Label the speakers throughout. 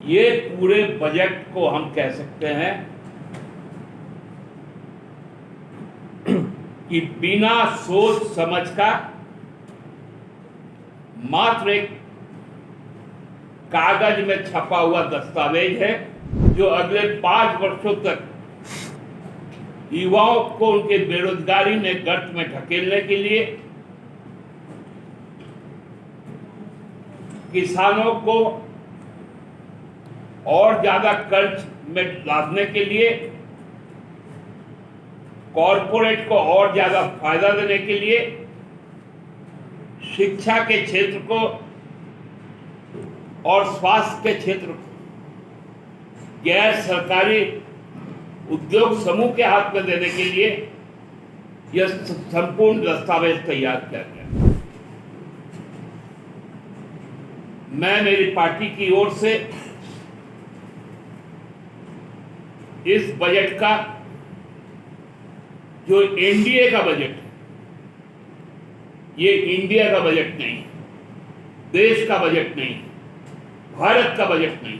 Speaker 1: ये पूरे बजट को हम कह सकते हैं कि बिना सोच समझ का मात्र एक कागज में छपा हुआ दस्तावेज है जो अगले 5 वर्षों तक युवाओं को उनके बेरोजगारी में गर्त में ढकेलने के लिए, किसानों को और ज्यादा कर्ज में लादने के लिए, कॉरपोरेट को और ज्यादा फायदा देने के लिए, शिक्षा के क्षेत्र को और स्वास्थ्य के क्षेत्र को गैर सरकारी उद्योग समूह के हाथ में देने के लिए यह संपूर्ण दस्तावेज तैयार किया गया। मैं मेरी पार्टी की ओर से इस बजट का, जो एनडीए का बजट है, ये इंडिया का बजट नहीं, देश का बजट नहीं, भारत का बजट नहीं,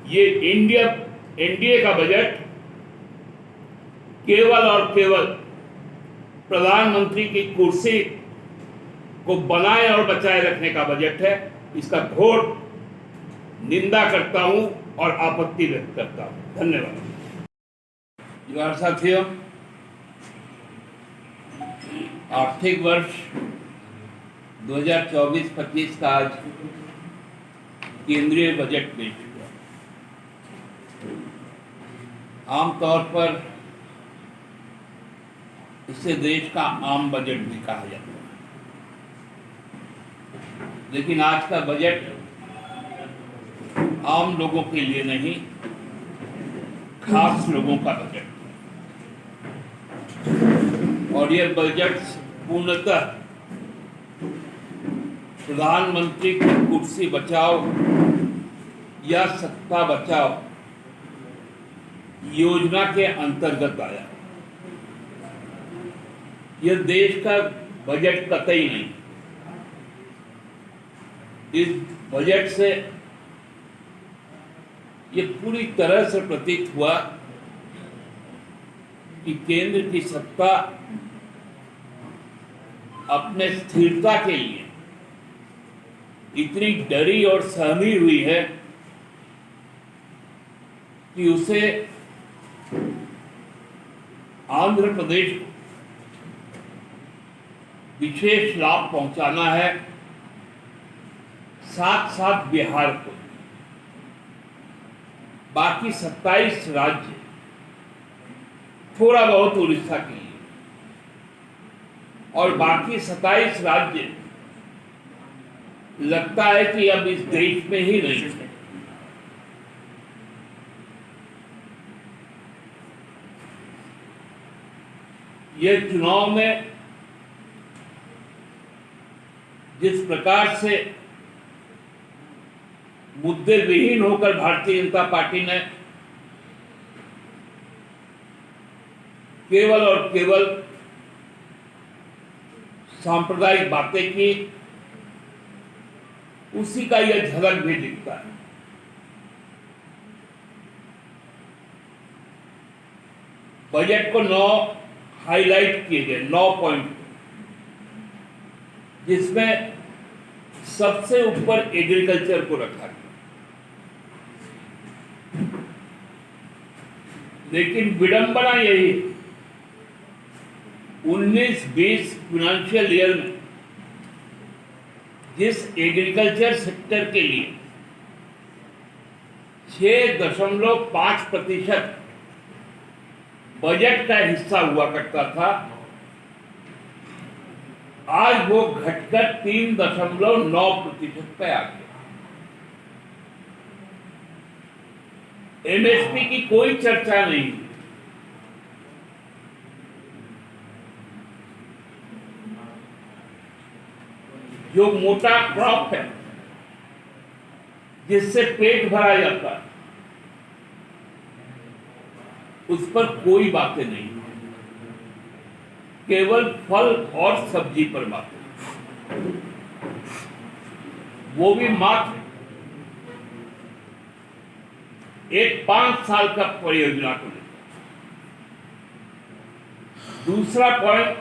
Speaker 1: ये एनडीए का बजट केवल और केवल प्रधानमंत्री की कुर्सी को बनाए और बचाए रखने का बजट है। इसका घोर निंदा करता हूं और आपत्ति व्यक्त करता हूं। धन्यवाद। जोहार साथियों, आर्थिक वर्ष 2024-25 का आज केंद्रीय बजट पेश हुआ। आमतौर पर इसे देश का आम बजट भी कहा जाता है, लेकिन आज का बजट आम लोगों के लिए नहीं, खास लोगों का बजट है। और यह बजट पूर्णतः प्रधानमंत्री की कुर्सी बचाओ या सत्ता बचाओ योजना के अंतर्गत आया। यह देश का बजट कतई नहीं। इस बजट से ये पूरी तरह से प्रतीत हुआ कि केंद्र की सत्ता अपने स्थिरता के लिए इतनी डरी और सहमी हुई है कि उसे आंध्र प्रदेश को विशेष लाभ पहुंचाना है, साथ साथ बिहार को। बाकी 27 राज्य, थोड़ा बहुत उड़ीसा के लिए, और बाकी 27 राज्य लगता है कि अब इस देश में ही नहीं है। यह चुनाव में जिस प्रकार से मुद्दे विहीन होकर भारतीय जनता पार्टी ने केवल और केवल सांप्रदायिक बातें की, उसी का यह झलक भी दिखता है। बजट को 9 हाईलाइट किए गए, 9 पॉइंट, जिसमें सबसे ऊपर एग्रीकल्चर को रखा गया। लेकिन विडंबना यही, 19-20 फाइनेंशियल ईयर में जिस एग्रीकल्चर सेक्टर के लिए 6.5% बजट का हिस्सा हुआ करता था, आज वो घटकर 3.9% पे आ गया। एमएसपी की कोई चर्चा नहीं। जो मोटा क्रॉप है, जिससे पेट भरा जाता है, उस पर कोई बातें नहीं, केवल फल और सब्जी पर बातें। वो भी मात्र एक 5 साल का परियोजना को लेकर। दूसरा पॉइंट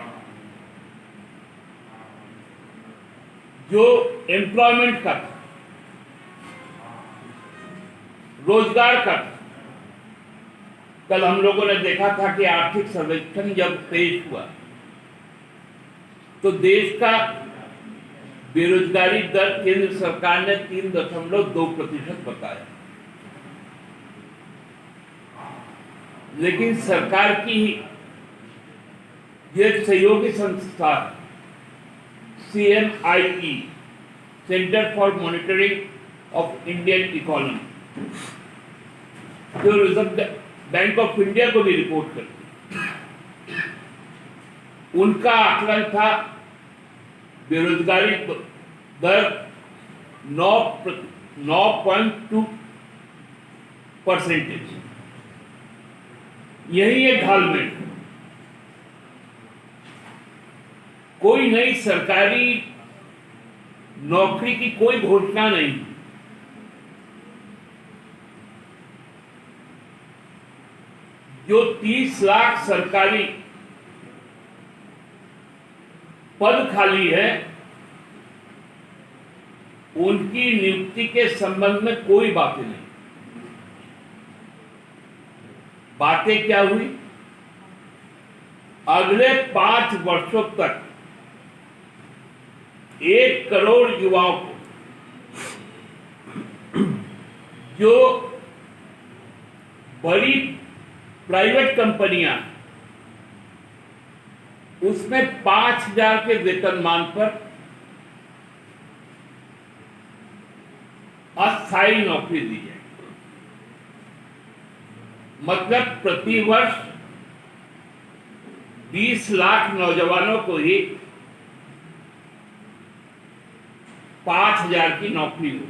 Speaker 1: जो एम्प्लॉयमेंट का था, रोजगार का था। कल हम लोगों ने देखा था कि आर्थिक सर्वेक्षण जब पेश हुआ तो देश का बेरोजगारी दर केंद्र सरकार ने 3.2% बताया, लेकिन सरकार की एक सहयोगी संस्था CMIE, centre for monitoring of Indian economy, जो रिजर्व बैंक ऑफ इंडिया को भी रिपोर्ट करती, उनका आकलन था बेरोजगारी दर 9.2%। यही है घालमेल। कोई नई सरकारी नौकरी की कोई घोषणा नहीं, जो 30 लाख सरकारी पद खाली है उनकी नियुक्ति के संबंध में कोई बातें नहीं। बातें क्या हुई? अगले 5 वर्षों तक 1 करोड़ युवाओं को, जो बड़ी प्राइवेट कंपनियां उसमें 5,000 के वेतनमान पर अस्थायी नौकरी दी जाए। मतलब प्रति वर्ष 20 लाख नौजवानों को ही 5,000 की नौकरी हो।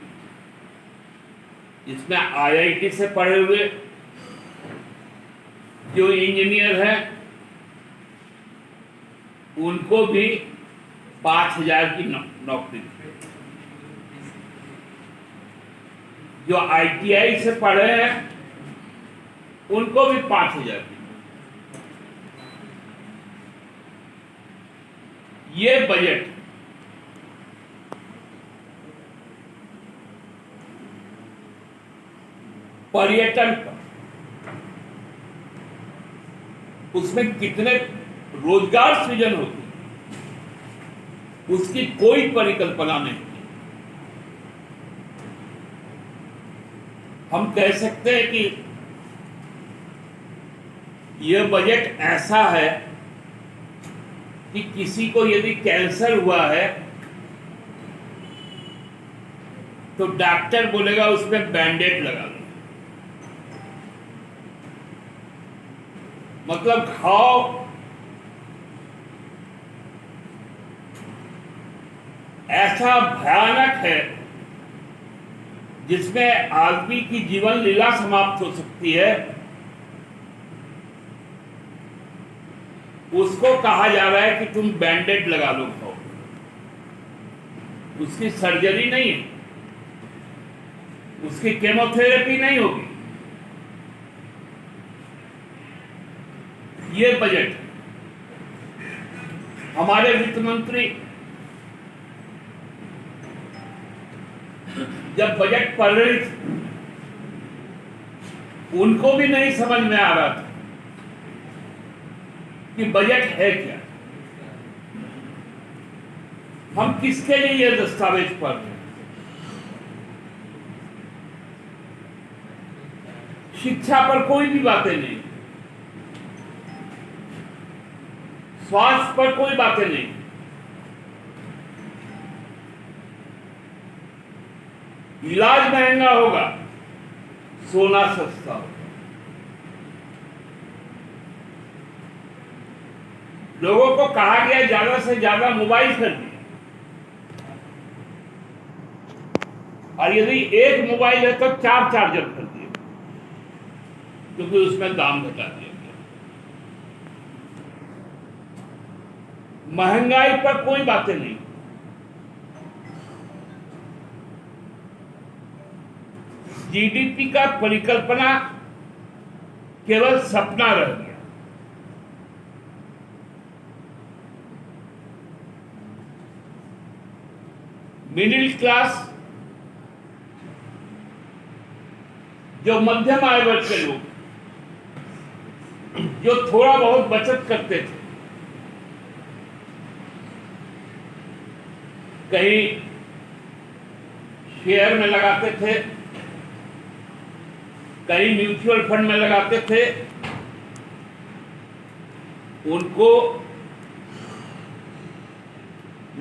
Speaker 1: इसमें IIT से पढ़े हुए जो इंजीनियर हैं उनको भी 5,000 की नौकरी, जो ITI से पढ़े हैं उनको भी 5,000 की। ये बजट पर्यटन पर, उसमें कितने रोजगार सृजन होती उसकी कोई परिकल्पना नहीं। हम कह सकते हैं कि यह बजट ऐसा है कि किसी को यदि कैंसर हुआ है तो डॉक्टर बोलेगा उसमें बैंडेड लगा दो। मतलब घाव ऐसा भयानक है जिसमें आदमी की जीवन लीला समाप्त हो सकती है, उसको कहा जा रहा है कि तुम बैंडेड लगा लो घाव। उसकी सर्जरी नहीं है, उसकी केमोथेरेपी नहीं होगी। ये बजट हमारे वित्त मंत्री जब बजट पढ़ रही थी उनको भी नहीं समझ में आ रहा था कि बजट है क्या, हम किसके लिए यह दस्तावेज पढ़ रहे हैं। शिक्षा पर कोई भी बातें नहीं, स्वास्थ्य पर कोई बातें नहीं, इलाज महंगा होगा, सोना सस्ता होगा। लोगों को कहा गया ज्यादा से ज्यादा मोबाइल खरीदिए, और यदि एक मोबाइल है तो 4 चार्जर खरीदिए, क्योंकि उसमें दाम घटा दिया गया। महंगाई पर कोई बातें नहीं। जीडीपी का परिकल्पना केवल सपना रह गया। मिडिल क्लास, जो मध्यम आय वर्ग के लोग, जो थोड़ा बहुत बचत करते थे, कहीं शेयर में लगाते थे, कहीं म्यूचुअल फंड में लगाते थे, उनको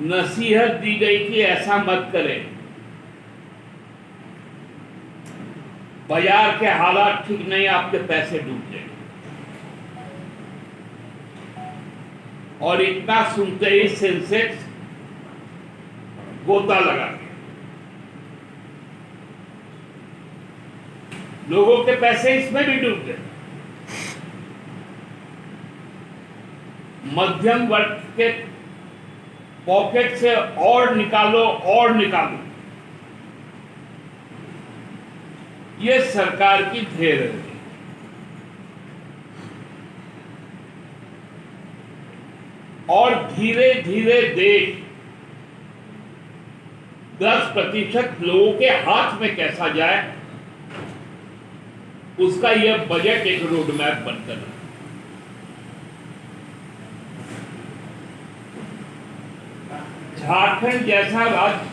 Speaker 1: नसीहत दी गई कि ऐसा मत करें, बाजार के हालात ठीक नहीं, आपके पैसे डूब जाएंगे। और इतना सुनते ही सेंसेक्स गोता लगा गया, लोगों के पैसे इसमें भी डूब गए। मध्यम वर्ग के पॉकेट से और निकालो और निकालो, ये सरकार की ढेर है। और धीरे धीरे देश 10% लोगों के हाथ में कैसा जाए, उसका यह बजट एक रोड मैप बनकर है। झारखंड जैसा राज्य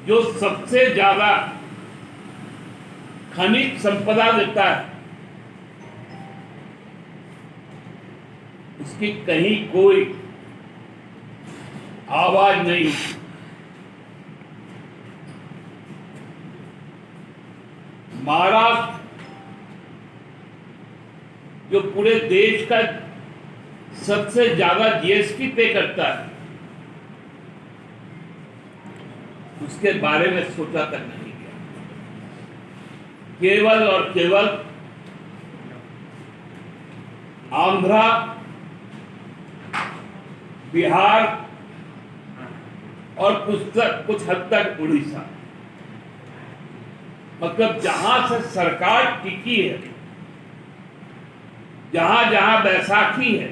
Speaker 1: जो सबसे ज्यादा खनिज संपदा देता है, उसकी कहीं कोई आवाज नहीं। महाराष्ट्र जो पूरे देश का सबसे ज्यादा जीएसटी पे करता है, उसके बारे में सोचा तक नहीं गया। केवल और केवल आंध्रा, बिहार और कुछ हद तक उड़ीसा, मतलब जहां से सरकार टिकी है, जहां जहां बैसाखी है,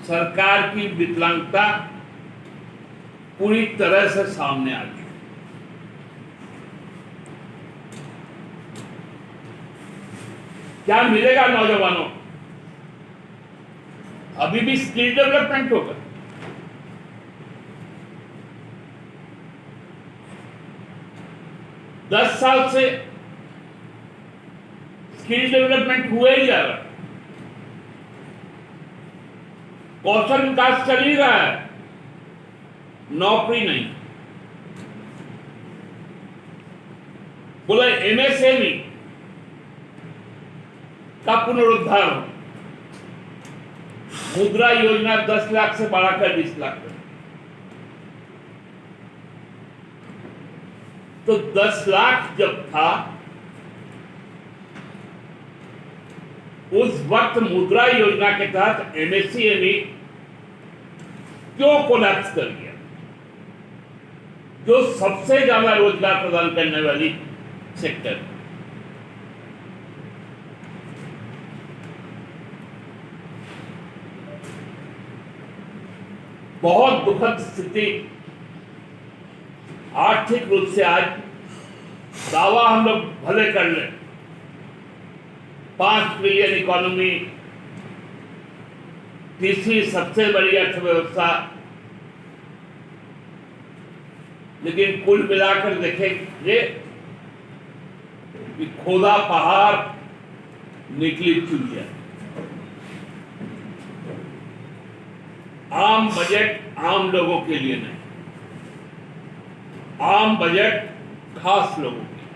Speaker 1: सरकार की विकलांगता पूरी तरह से सामने आ गई। क्या मिलेगा नौजवानों? अभी भी स्किल डेवलपमेंट होगा, दस साल से स्किल डेवलपमेंट हुए ही जा रहा है, कौशल विकास चल ही रहा है, नौकरी नहीं। बोला एमएसएमई का पुनरुद्धार हो, मुद्रा योजना 10 लाख से बढ़ाकर 20 लाख कर, तो 10 लाख जब था उस वक्त मुद्रा योजना के तहत एमएसएमई क्यों कोलैप्स कर गया, जो सबसे ज्यादा रोजगार प्रदान करने वाली सेक्टर। बहुत दुखद स्थिति, आर्थिक रूप से आज दावा हम लोग भले कर लें, 5 ट्रिलियन इकोनॉमी, तीसरी सबसे बड़ी अर्थव्यवस्था, लेकिन कुल मिलाकर देखेंगे कि खोदा पहाड़ निकली चुलिया। आम बजट आम लोगों के लिए नहीं, आम बजट खास लोगों के लिए।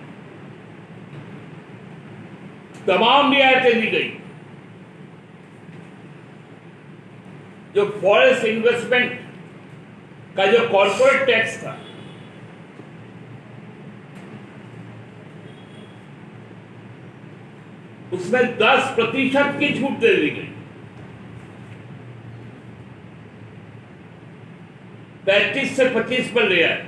Speaker 1: तमाम रियायतें दी गई, जो फॉरेस्ट इन्वेस्टमेंट का जो कॉर्पोरेट टैक्स था, उसमें 10% की छूट दे दी गई। 35 से 25 पर ले आए।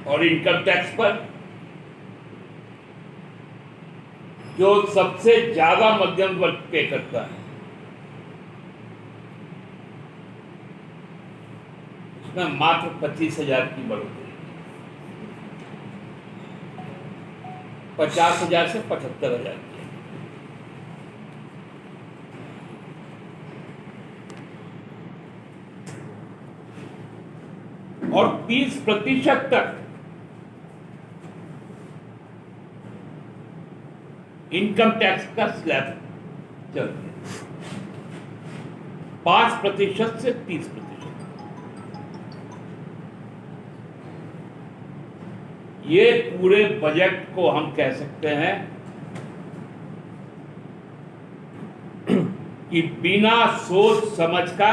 Speaker 1: और इनकम टैक्स पर जो सबसे ज्यादा मध्यम वर्ग पे करता है, उसमें मात्र 25,000 की बढ़ोतरी, 50,000 से 75,000 की। और 30% तक इनकम टैक्स का स्लैब चल गया, 5% से 30%। ये पूरे बजट को हम कह सकते हैं कि बिना सोच समझ का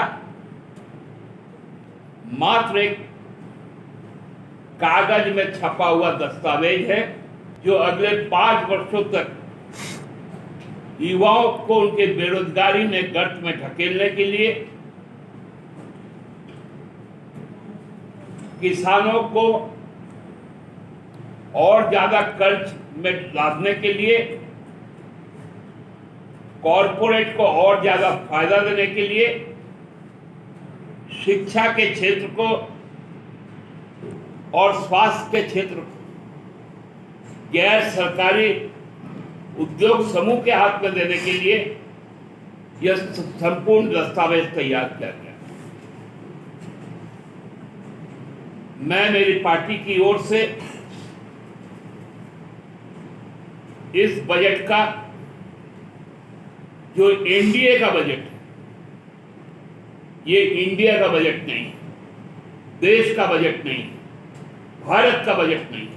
Speaker 1: मात्र एक कागज में छपा हुआ दस्तावेज है, जो अगले 5 वर्षों तक युवाओं को उनके बेरोजगारी में गर्त में ढकेलने के लिए, किसानों को और ज्यादा कर्ज में लादने के लिए, कॉरपोरेट को और ज्यादा फायदा देने के लिए, शिक्षा के क्षेत्र को और स्वास्थ्य के क्षेत्र को गैर सरकारी उद्योग समूह के हाथ में देने के लिए यह संपूर्ण दस्तावेज तैयार किया गया। मैं मेरी पार्टी की ओर से इस बजट का, जो एनडीए का बजट है, ये इंडिया का बजट नहीं, देश का बजट नहीं, भारत का बजट नहीं,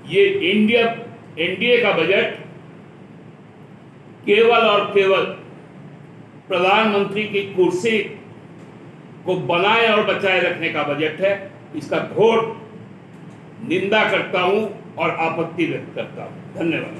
Speaker 1: ये एनडीए का बजट केवल और केवल प्रधानमंत्री की कुर्सी को बनाए और बचाए रखने का बजट है। इसका घोर निंदा करता हूं और आपत्ति व्यक्त करता हूं। धन्यवाद।